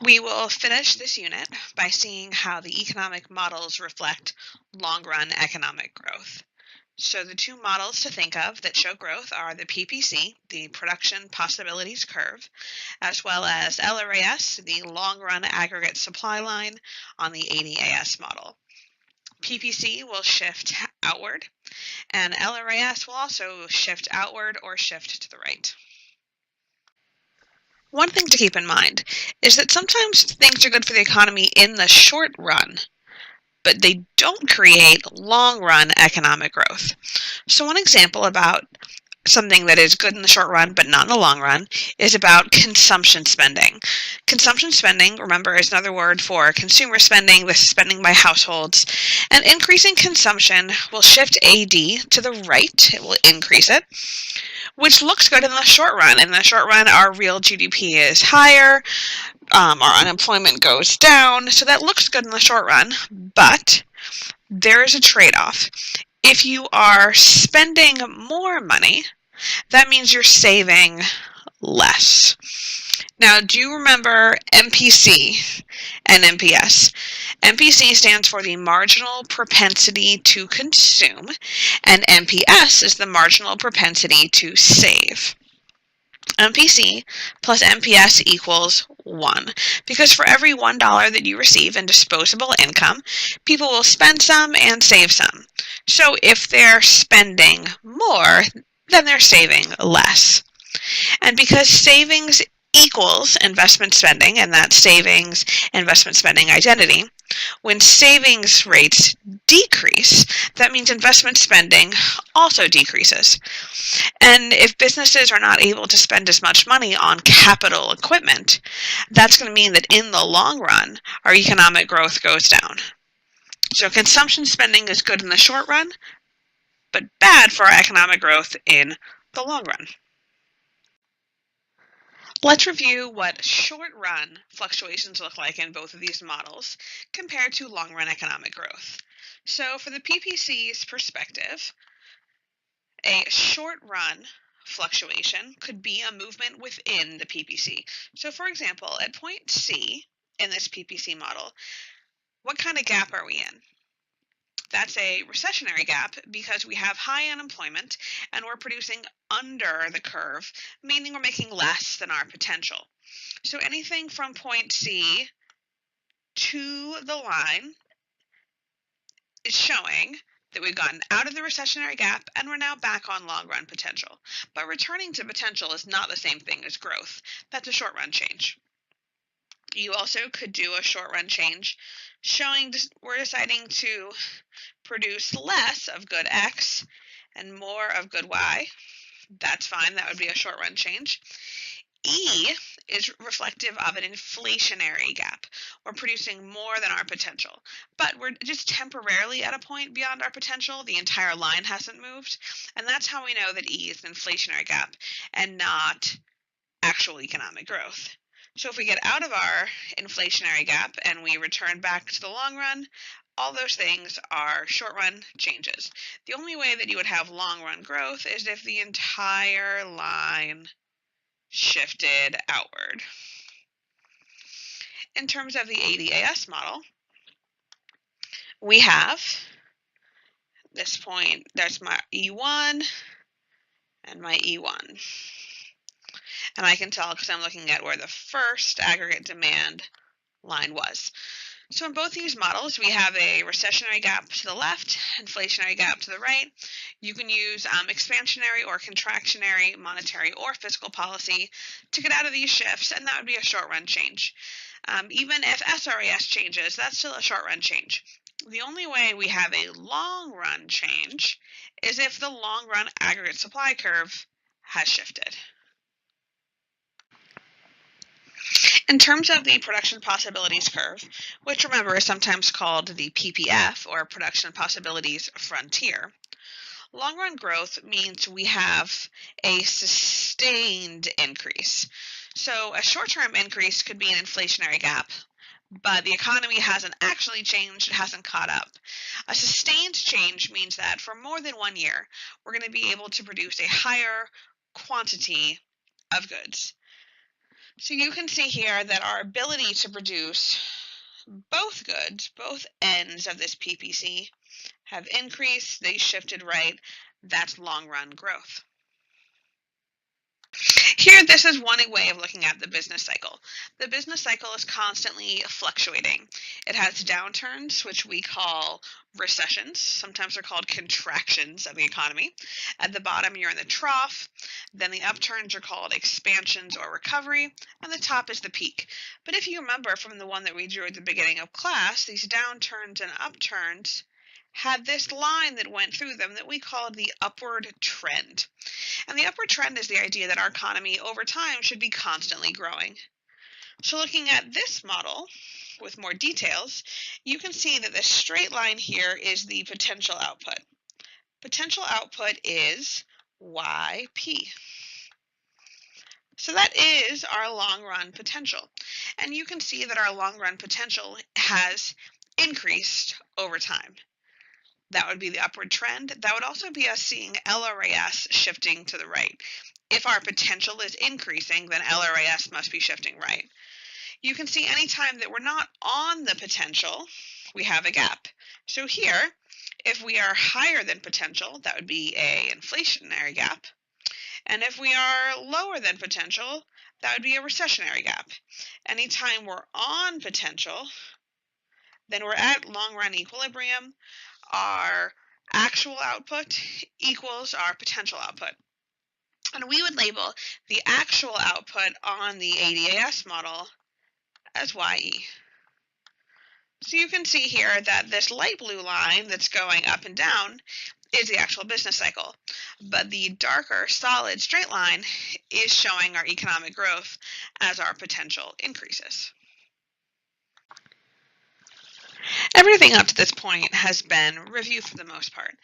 We will finish this unit by seeing how the economic models reflect long-run economic growth. So the two models to think of that show growth are the PPC, the Production Possibilities Curve, as well as LRAS, the long-run aggregate supply line on the ADAS model. PPC will shift outward, and LRAS will also shift outward or shift to the right. One thing to keep in mind is that sometimes things are good for the economy in the short run, but they don't create long-run economic growth. So one example about something that is good in the short run but not in the long run is about consumption spending. Consumption spending, remember, is another word for consumer spending. This is spending by households. And increasing consumption will shift AD to the right. It will increase it, which looks good in the short run. In the short run, our real GDP is higher, our unemployment goes down, so that looks good in the short run, but there is a trade-off. If you are spending more money, that means you're saving less. Now, do you remember MPC and MPS? MPC stands for the marginal propensity to consume, and MPS is the marginal propensity to save. MPC plus MPS equals 1, because for every $1 that you receive in disposable income, people will spend some and save some. So if they're spending more, then they're saving less. And because savings equals investment spending, and that savings investment spending identity, when savings rates decrease, that means investment spending also decreases. And if businesses are not able to spend as much money on capital equipment, that's going to mean that in the long run, our economic growth goes down. So consumption spending is good in the short run, but bad for our economic growth in the long run. Let's review what short-run fluctuations look like in both of these models compared to long-run economic growth. So for the PPC's perspective, a short-run fluctuation could be a movement within the PPC. So for example, at point C in this PPC model, what kind of gap are we in? That's a recessionary gap because we have high unemployment and we're producing under the curve, meaning we're making less than our potential. So anything from point C to the line is showing that we've gotten out of the recessionary gap and we're now back on long-run potential. But returning to potential is not the same thing as growth. That's a short-run change. You also could do a short-run change showing we're deciding to produce less of good X and more of good Y. That's fine. That would be a short-run change. E is reflective of an inflationary gap. We're producing more than our potential, but we're just temporarily at a point beyond our potential. The entire line hasn't moved, and that's how we know that E is an inflationary gap and not actual economic growth. So if we get out of our inflationary gap and we return back to the long run, all those things are short-run changes. The only way that you would have long-run growth is if the entire line shifted outward. In terms of the ADAS model, we have this point, there's my E1 and my E1. And I can tell because I'm looking at where the first aggregate demand line was. So in both these models, we have a recessionary gap to the left, inflationary gap to the right. You can use expansionary or contractionary monetary or fiscal policy to get out of these shifts, and that would be a short-run change. Even if SRAS changes, that's still a short-run change. The only way we have a long-run change is if the long-run aggregate supply curve has shifted. In terms of the production possibilities curve, which remember is sometimes called the PPF or production possibilities frontier, long-run growth means we have a sustained increase. So a short-term increase could be an inflationary gap, but the economy hasn't actually changed, it hasn't caught up. A sustained change means that for more than 1 year, we're going to be able to produce a higher quantity of goods. So you can see here that our ability to produce both goods, both ends of this PPC, have increased, they shifted right. That's long run growth. Here, this is one way of looking at the business cycle. The business cycle is constantly fluctuating. It has downturns, which we call recessions. Sometimes they're called contractions of the economy. At the bottom, you're in the trough. Then the upturns are called expansions or recovery. And the top is the peak. But if you remember from the one that we drew at the beginning of class, these downturns and upturns had this line that went through them that we called the upward trend. And the upward trend is the idea that our economy over time should be constantly growing. So looking at this model with more details, you can see that this straight line here is the potential output. Potential output is YP. So that is our long run potential. And you can see that our long run potential has increased over time. That would be the upward trend. That would also be us seeing LRAS shifting to the right. If our potential is increasing, then LRAS must be shifting right. You can see anytime that we're not on the potential, we have a gap. So here, if we are higher than potential, that would be a inflationary gap. And if we are lower than potential, that would be a recessionary gap. Anytime we're on potential, then we're at long run equilibrium. Our actual output equals our potential output. And we would label the actual output on the ADAS model as YE. So you can see here that this light blue line that's going up and down is the actual business cycle. But the darker solid straight line is showing our economic growth as our potential increases. Everything up to this point has been review for the most part.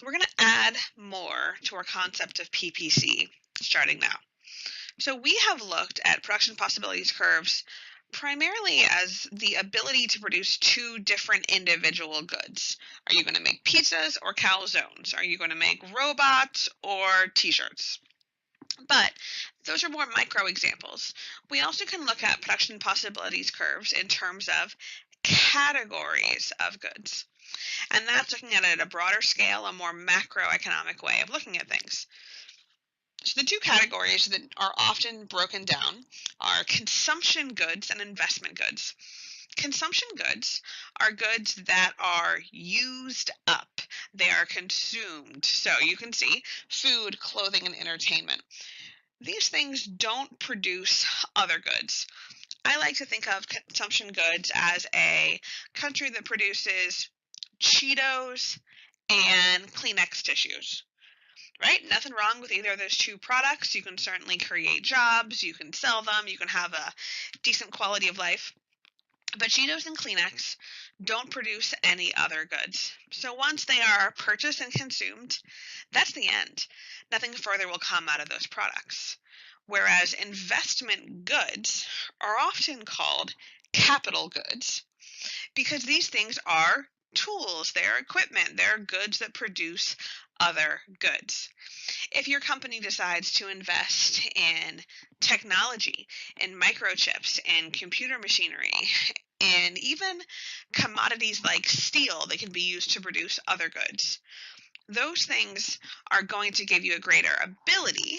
We're going to add more to our concept of PPC starting now. So we have looked at production possibilities curves primarily as the ability to produce two different individual goods. Are you going to make pizzas or calzones? Are you going to make robots or t-shirts? But those are more micro examples. We also can look at production possibilities curves in terms of categories of goods. And that's looking at it at a broader scale, a more macroeconomic way of looking at things. So the two categories that are often broken down are consumption goods and investment goods. Consumption goods are goods that are used up. They are consumed. So you can see food, clothing, and entertainment. These things don't produce other goods. I like to think of consumption goods as a country that produces Cheetos and Kleenex tissues, right? Nothing wrong with either of those two products. You can certainly create jobs, you can sell them, you can have a decent quality of life. But Cheetos and Kleenex don't produce any other goods. So once they are purchased and consumed, that's the end. Nothing further will come out of those products. Whereas investment goods are often called capital goods because these things are tools, they're equipment, they're goods that produce other goods. If your company decides to invest in technology, in microchips, in computer machinery, and even commodities like steel that can be used to produce other goods, those things are going to give you a greater ability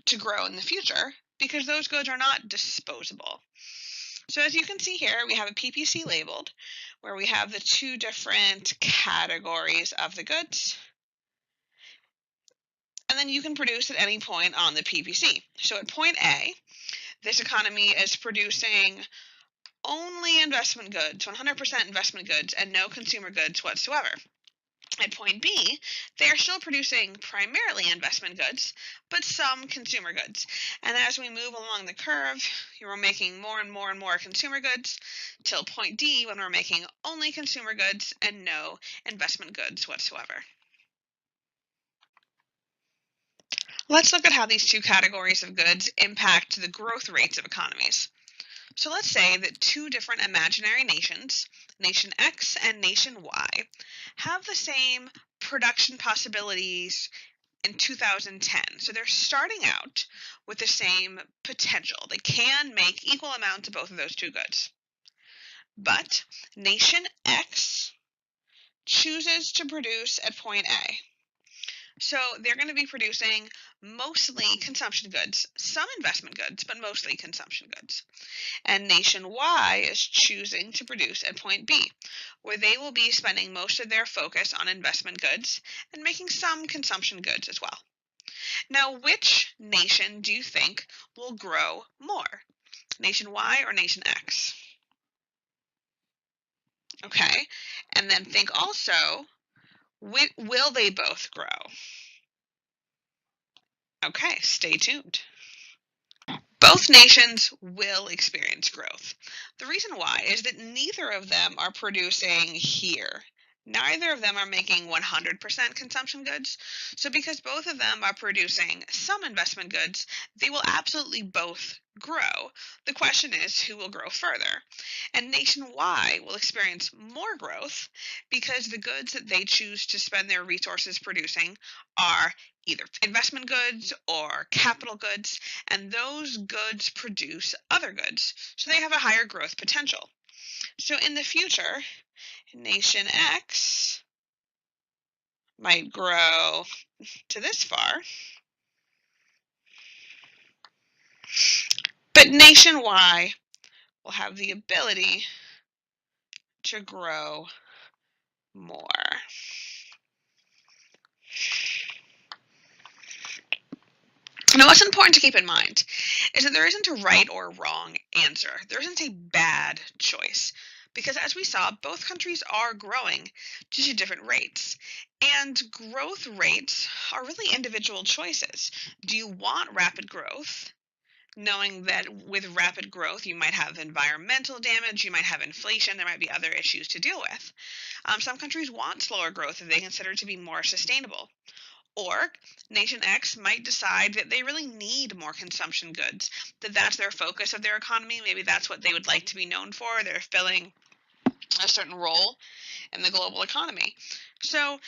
to grow in the future because those goods are not disposable. So as you can see here, we have a PPC labeled where we have the two different categories of the goods. And then you can produce at any point on the PPC. So at point A, this economy is producing only investment goods, 100% investment goods, and no consumer goods whatsoever. At point B, they are still producing primarily investment goods, but some consumer goods. And as we move along the curve, we're making more and more and more consumer goods till point D when we're making only consumer goods and no investment goods whatsoever. Let's look at how these two categories of goods impact the growth rates of economies. So let's say that two different imaginary nations, nation X and nation Y, have the same production possibilities in 2010. So they're starting out with the same potential. They can make equal amounts of both of those two goods. But nation X chooses to produce at point A. So they're going to be producing mostly consumption goods, some investment goods, but mostly consumption goods. And nation Y is choosing to produce at point B, where they will be spending most of their focus on investment goods and making some consumption goods as well. Now, which nation do you think will grow more? Nation Y or nation X? Okay, and then think also, will they both grow? Okay, stay tuned. Both nations will experience growth. The reason why is that neither of them are producing here. Neither of them are making 100% consumption goods. So because both of them are producing some investment goods, they will absolutely both grow. The question is who will grow further? And nation Y will experience more growth because the goods that they choose to spend their resources producing are either investment goods or capital goods, and those goods produce other goods, so they have a higher growth potential. So in the future, nation X might grow to this far, but nation Y will have the ability to grow more. Now, what's important to keep in mind is that there isn't a right or wrong answer. There isn't a bad choice. Because as we saw, both countries are growing just at different rates. And growth rates are really individual choices. Do you want rapid growth? Knowing that with rapid growth, you might have environmental damage, you might have inflation, there might be other issues to deal with. Some countries want slower growth that they consider to be more sustainable. Or nation X might decide that they really need more consumption goods, that that's their focus of their economy. Maybe that's what they would like to be known for. They're filling a certain role in the global economy. So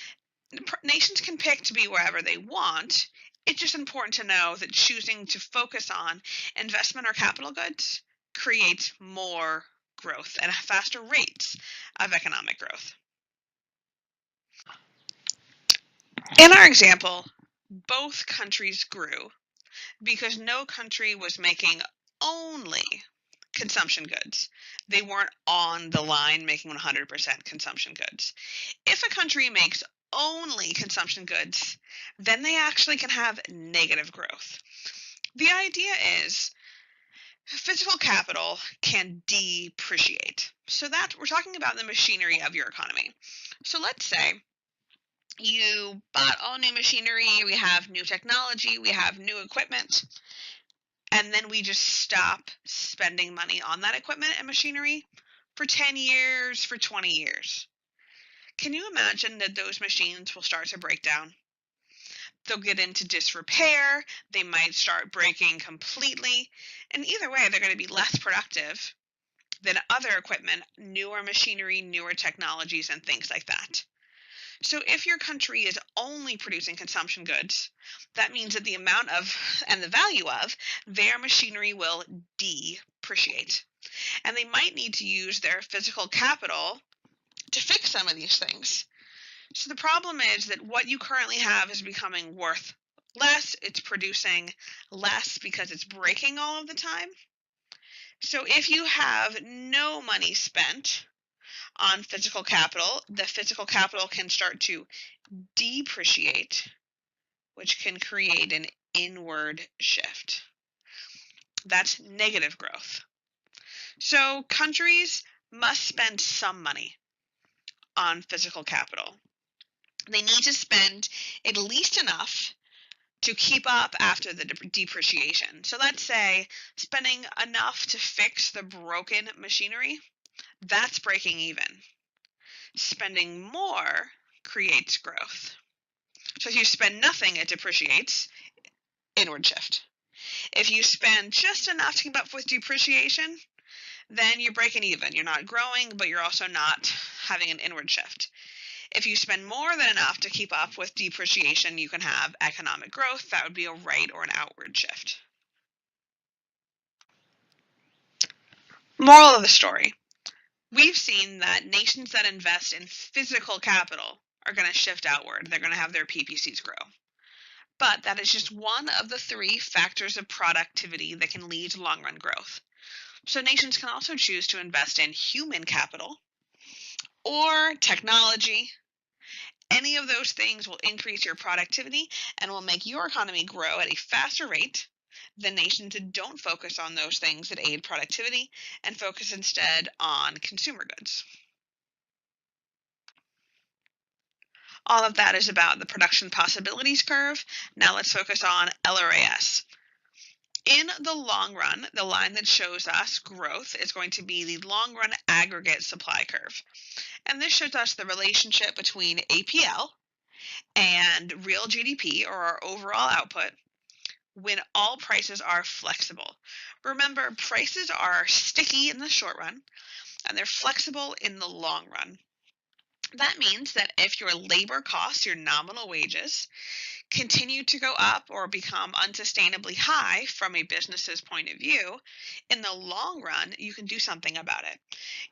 nations can pick to be wherever they want. It's just important to know that choosing to focus on investment or capital goods creates more growth and faster rates of economic growth. In our example, both countries grew because no country was making only consumption goods. They weren't on the line making 100% consumption goods. If a country makes only consumption goods, then they actually can have negative growth. The idea is physical capital can depreciate. So that we're talking about the machinery of your economy. So let's say you bought all new machinery, we have new technology, we have new equipment, and then we just stop spending money on that equipment and machinery for 10 years, for 20 years. Can you imagine that those machines will start to break down? They'll get into disrepair, they might start breaking completely, and either way, they're going to be less productive than other equipment, newer machinery, newer technologies, and things like that. So if your country is only producing consumption goods, that means that the amount of and the value of their machinery will depreciate. And they might need to use their physical capital to fix some of these things. So the problem is that what you currently have is becoming worth less. It's producing less because it's breaking all of the time. So if you have no money spent on physical capital, the physical capital can start to depreciate, which can create an inward shift. That's negative growth. So countries must spend some money on physical capital. They need to spend at least enough to keep up after the depreciation. So let's say spending enough to fix the broken machinery, that's breaking even. Spending more creates growth. So if you spend nothing, it depreciates, inward shift. If you spend just enough to keep up with depreciation, then you're breaking even. You're not growing, but you're also not having an inward shift. If you spend more than enough to keep up with depreciation, you can have economic growth. That would be a right or an outward shift. Moral of the story. We've seen that nations that invest in physical capital are going to shift outward. They're going to have their PPCs grow. But that is just one of the three factors of productivity that can lead to long run growth. So nations can also choose to invest in human capital or technology. Any of those things will increase your productivity and will make your economy grow at a faster rate than nations that don't focus on those things that aid productivity and focus instead on consumer goods. All of that is about the production possibilities curve. Now let's focus on LRAS. In the long run, the line that shows us growth is going to be the long run aggregate supply curve. And this shows us the relationship between APL and real GDP, or our overall output, when all prices are flexible. Remember, prices are sticky in the short run and they're flexible in the long run. That means that if your labor costs, your nominal wages, continue to go up or become unsustainably high from a business's point of view, in the long run, you can do something about it.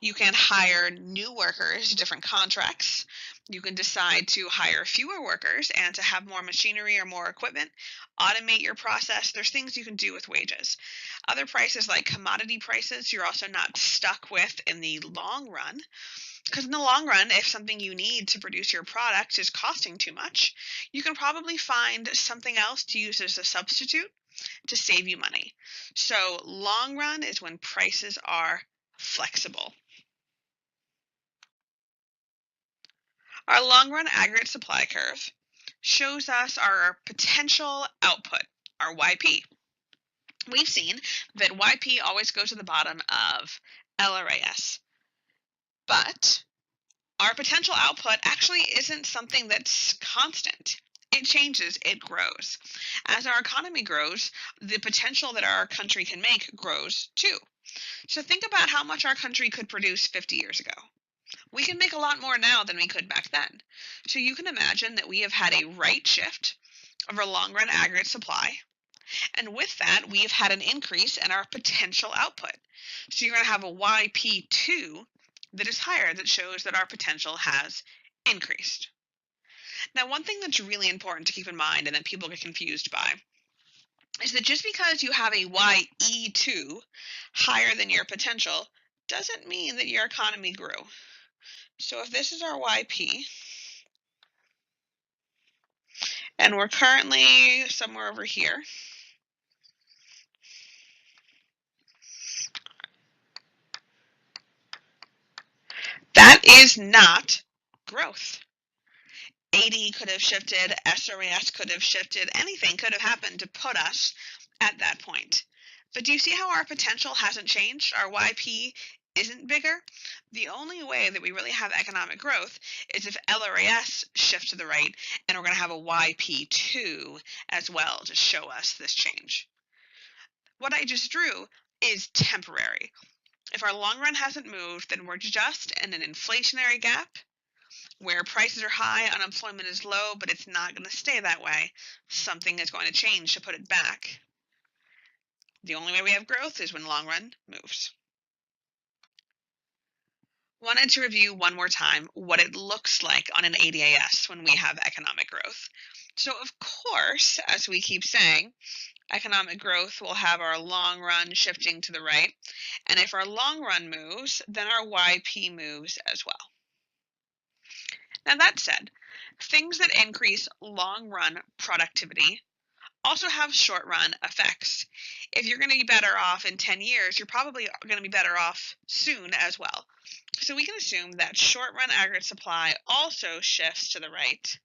You can hire new workers, different contracts. You can decide to hire fewer workers and to have more machinery or more equipment, automate your process. There's things you can do with wages. Other prices like commodity prices, you're also not stuck with in the long run. Because in the long run, if something you need to produce your product is costing too much, you can probably find something else to use as a substitute to save you money. So long run is when prices are flexible. Our long run aggregate supply curve shows us our potential output, our YP. We've seen that YP always goes to the bottom of LRAS. But our potential output actually isn't something that's constant. It changes, it grows. As our economy grows, the potential that our country can make grows too. So think about how much our country could produce 50 years ago. We can make a lot more now than we could back then. So you can imagine that we have had a right shift of our long run aggregate supply. And with that, we've had an increase in our potential output. So you're going to have a YP2 that is higher, that shows that our potential has increased. Now, one thing that's really important to keep in mind and that people get confused by is that just because you have a YE2 higher than your potential doesn't mean that your economy grew. So if this is our YP, and we're currently somewhere over here, that is not growth. AD could have shifted, SRAS could have shifted, anything could have happened to put us at that point. But do you see how our potential hasn't changed? Our YP isn't bigger. The only way that we really have economic growth is if LRAS shifts to the right, and we're going to have a YP2 as well to show us this change. What I just drew is temporary. If our long run hasn't moved, then we're just in an inflationary gap where prices are high, unemployment is low, but it's not going to stay that way. Something is going to change to put it back. The only way we have growth is when long run moves. Wanted to review one more time what it looks like on an ADAS when we have economic growth. So of course, as we keep saying, economic growth will have our long run shifting to the right. And if our long run moves, then our YP moves as well. Now that said, things that increase long run productivity also have short run effects. If you're going to be better off in 10 years, you're probably going to be better off soon as well. So we can assume that short run aggregate supply also shifts to the right,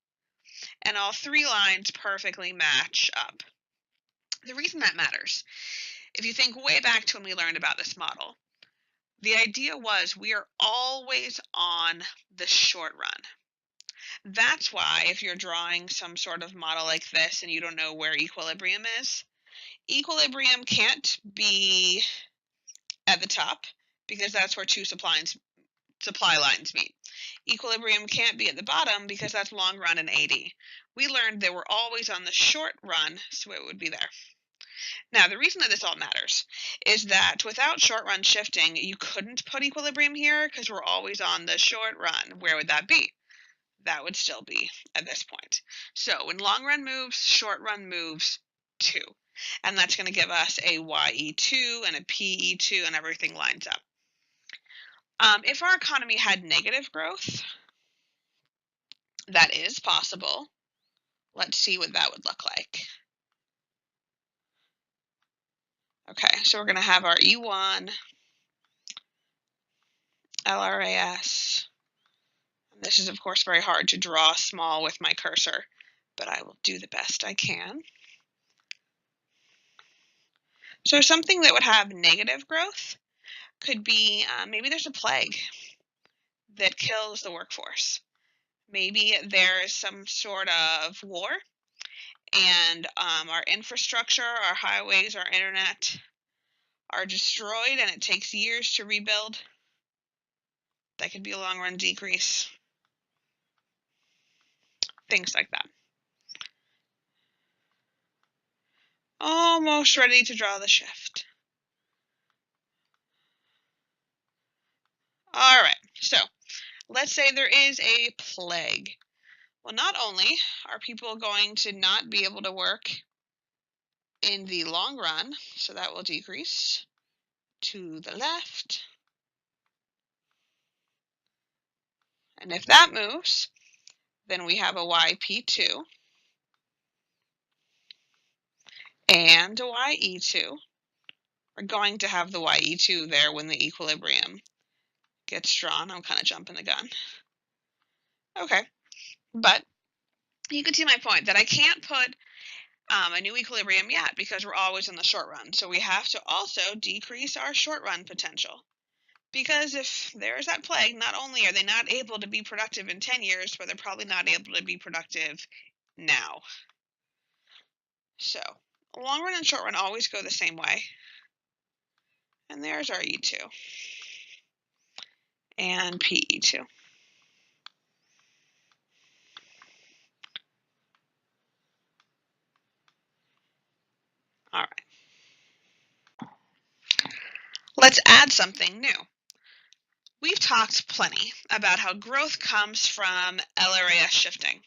and all three lines perfectly match up. The reason that matters, if you think way back to when we learned about this model, the idea was we are always on the short run. That's why if you're drawing some sort of model like this and you don't know where equilibrium is, equilibrium can't be at the top because that's where two supply supply lines meet. Equilibrium can't be at the bottom because that's long run and AD. We learned they were always on the short run, so it would be there. Now, the reason that this all matters is that without short run shifting, you couldn't put equilibrium here because we're always on the short run. Where would that be? That would still be at this point. So when long run moves, short run moves too. And that's going to give us a YE2 and a PE2 and everything lines up. If our economy had negative growth, that is possible. Let's see what that would look like. Okay, so we're going to have our E1, LRAS. This is, of course, very hard to draw small with my cursor, but I will do the best I can. So something that would have negative growth could be maybe there's a plague that kills the workforce. Maybe there's some sort of war and our infrastructure, our highways, our internet are destroyed and it takes years to rebuild. That could be a long run decrease. Things like that. Almost ready to draw the shift. All right, so let's say there is a plague. Well, not only are people going to not be able to work in the long run, so that will decrease to the left. And if that moves, then we have a YP2 and a YE2. We're going to have the YE2 there when the equilibrium gets drawn. I'm kind of jumping the gun. Okay, but you can see my point that I can't put a new equilibrium yet because we're always in the short run. So we have to also decrease our short run potential. Because if there's that plague, not only are they not able to be productive in 10 years, but they're probably not able to be productive now. So long run and short run always go the same way. And there's our E2 and PE2. All right. Let's add something new. We've talked plenty about how growth comes from LRAS shifting.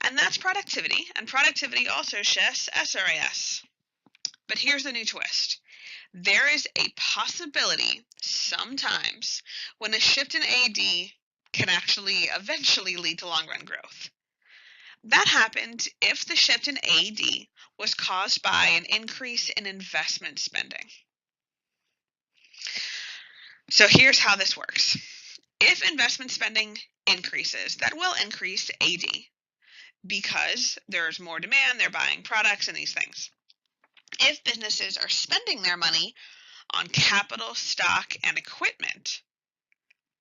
And that's productivity, and productivity also shifts SRAS. But here's the new twist. There is a possibility sometimes when a shift in AD can actually eventually lead to long run growth. That happened if the shift in AD was caused by an increase in investment spending. So here's how this works. If investment spending increases, that will increase AD because there's more demand, they're buying products and these things. If businesses are spending their money on capital, stock, and equipment,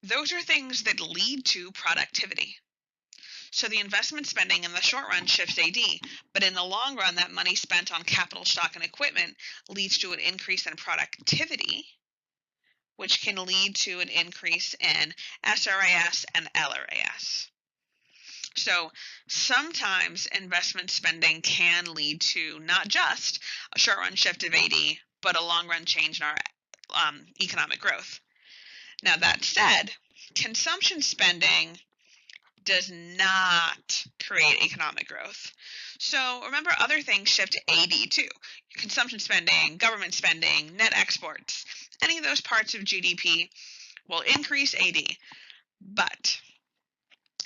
those are things that lead to productivity. So the investment spending in the short run shifts AD, but in the long run, that money spent on capital, stock, and equipment leads to an increase in productivity, which can lead to an increase in SRAS and LRAS. So sometimes investment spending can lead to not just a short run shift of AD, but a long run change in our economic growth. Now that said, consumption spending does not create economic growth. So remember, other things shift to AD too. Consumption spending, government spending, net exports, any of those parts of GDP will increase AD. But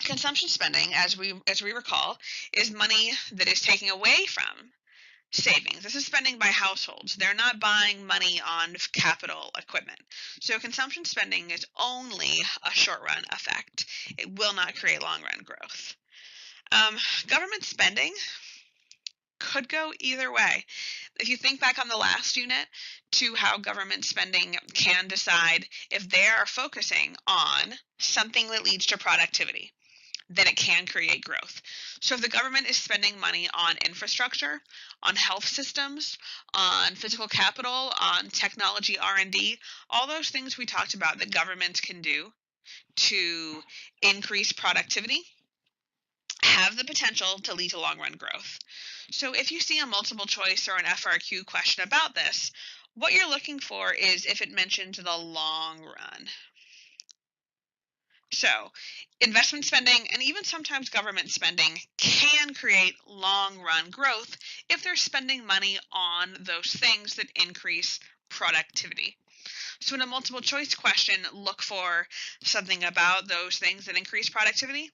consumption spending, as we recall, is money that is taken away from savings. This is spending by households. They're not buying money on capital equipment. So consumption spending is only a short-run effect. It will not create long-run growth. Government spending could go either way. If you think back on the last unit to how government spending can decide if they are focusing on something that leads to productivity. then it can create growth. So if the government is spending money on infrastructure, on health systems, on physical capital, on technology R&D, all those things we talked about that government can do to increase productivity have the potential to lead to long-run growth. So if you see a multiple choice or an FRQ question about this, what you're looking for is if it mentions the long run. So investment spending and even sometimes government spending can create long-run growth if they're spending money on those things that increase productivity. So in a multiple choice question, look for something about those things that increase productivity.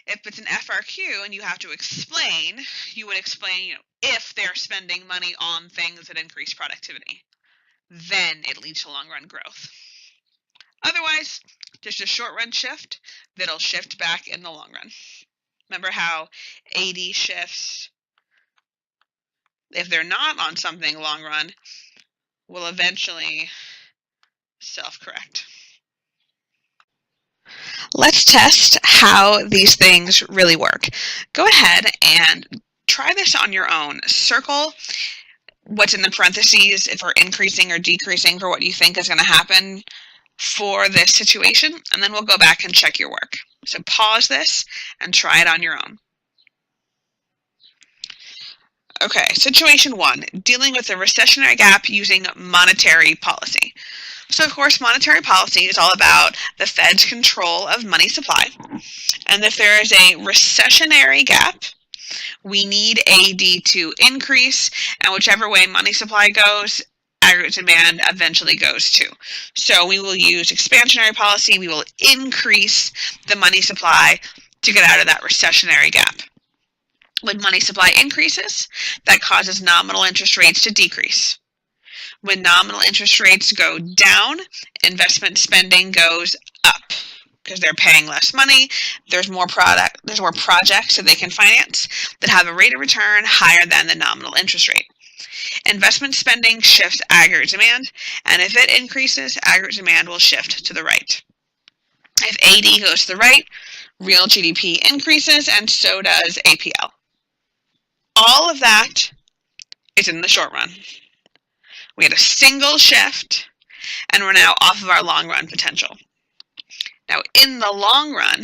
If it's an FRQ and you have to explain, you would explain, if they're spending money on things that increase productivity, then it leads to long-run growth. Otherwise, just a short-run shift that'll shift back in the long run. Remember how AD shifts, if they're not on something long run, will eventually self-correct. Let's test how these things really work. Go ahead and try this on your own. Circle what's in the parentheses if we're increasing or decreasing for what you think is going to happen for this situation, and then we'll go back and check your work. So pause this and try it on your own. Okay, situation 1, dealing with a recessionary gap using monetary policy. So of course, monetary policy is all about the Fed's control of money supply. And if there is a recessionary gap, we need AD to increase, and whichever way money supply goes, aggregate demand eventually goes too. So we will use expansionary policy. We will increase the money supply to get out of that recessionary gap. When money supply increases, that causes nominal interest rates to decrease. When nominal interest rates go down, investment spending goes up because they're paying less money. There's more projects that they can finance that have a rate of return higher than the nominal interest rate. Investment spending shifts aggregate demand, and if it increases, aggregate demand will shift to the right. If AD goes to the right, real GDP increases, and so does APL. All of that is in the short run. We had a single shift, and we're now off of our long-run potential. Now, in the long run,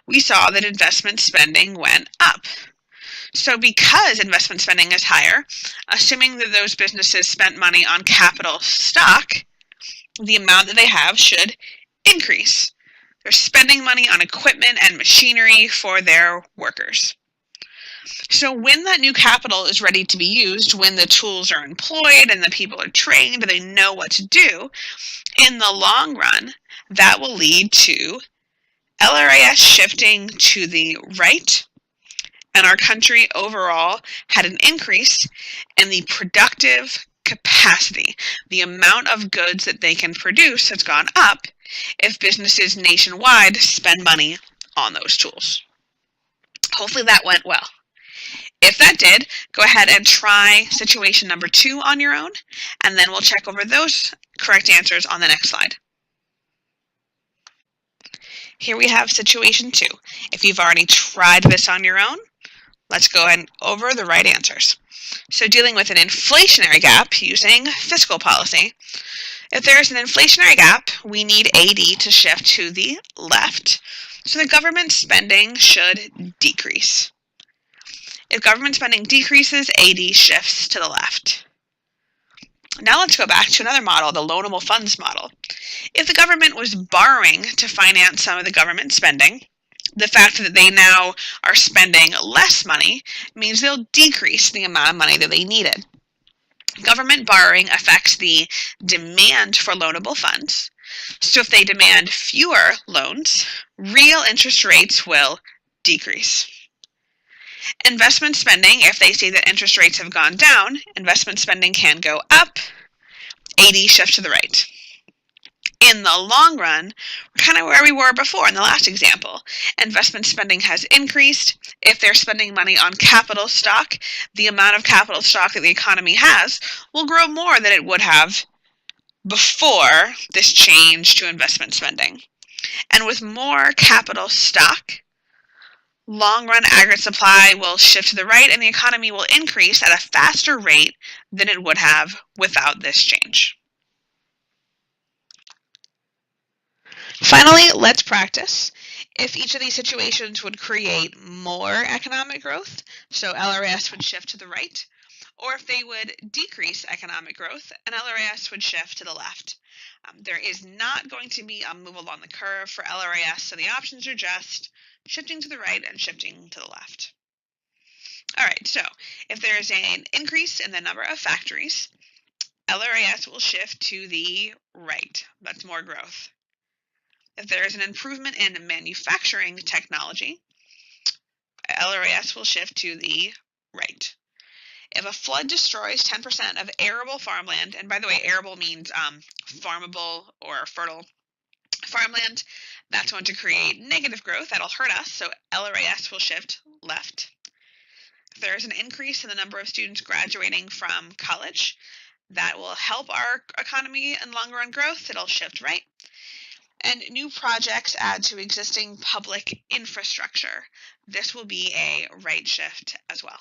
we saw that investment spending went up. So because investment spending is higher, assuming that those businesses spent money on capital stock, the amount that they have should increase. They're spending money on equipment and machinery for their workers. So when that new capital is ready to be used, when the tools are employed and the people are trained and they know what to do, in the long run, that will lead to LRAS shifting to the right, and our country overall had an increase in the productive capacity. The amount of goods that they can produce has gone up if businesses nationwide spend money on those tools. Hopefully that went well. If that did, go ahead and try situation number 2 on your own, and then we'll check over those correct answers on the next slide. Here we have situation 2. If you've already tried this on your own, let's go ahead and over the right answers. So dealing with an inflationary gap using fiscal policy. If there is an inflationary gap, we need AD to shift to the left, so the government spending should decrease. If government spending decreases, AD shifts to the left. Now let's go back to another model, the loanable funds model. If the government was borrowing to finance some of the government spending, the fact that they now are spending less money means they'll decrease the amount of money that they needed. Government borrowing affects the demand for loanable funds. So if they demand fewer loans, real interest rates will decrease. Investment spending, if they see that interest rates have gone down, investment spending can go up, AD shifts to the right. In the long run, we're kind of where we were before in the last example. Investment spending has increased. If they're spending money on capital stock, the amount of capital stock that the economy has will grow more than it would have before this change to investment spending. And with more capital stock, Long-run aggregate supply will shift to the right and the economy will increase at a faster rate than it would have without this change. Finally, let's practice. If each of these situations would create more economic growth, so LRAS would shift to the right, or if they would decrease economic growth, and LRAS would shift to the left. There is not going to be a move along the curve for LRAS, so the options are just shifting to the right and shifting to the left. All right, so if there is an increase in the number of factories, LRAS will shift to the right. That's more growth. If there is an improvement in manufacturing technology, LRAS will shift to the right. If a flood destroys 10% of arable farmland, and by the way, arable means farmable or fertile farmland, that's going to create negative growth. That'll hurt us, so LRAS will shift left. If there is an increase in the number of students graduating from college, that will help our economy and long-run growth. It'll shift right. And new projects add to existing public infrastructure. This will be a right shift as well.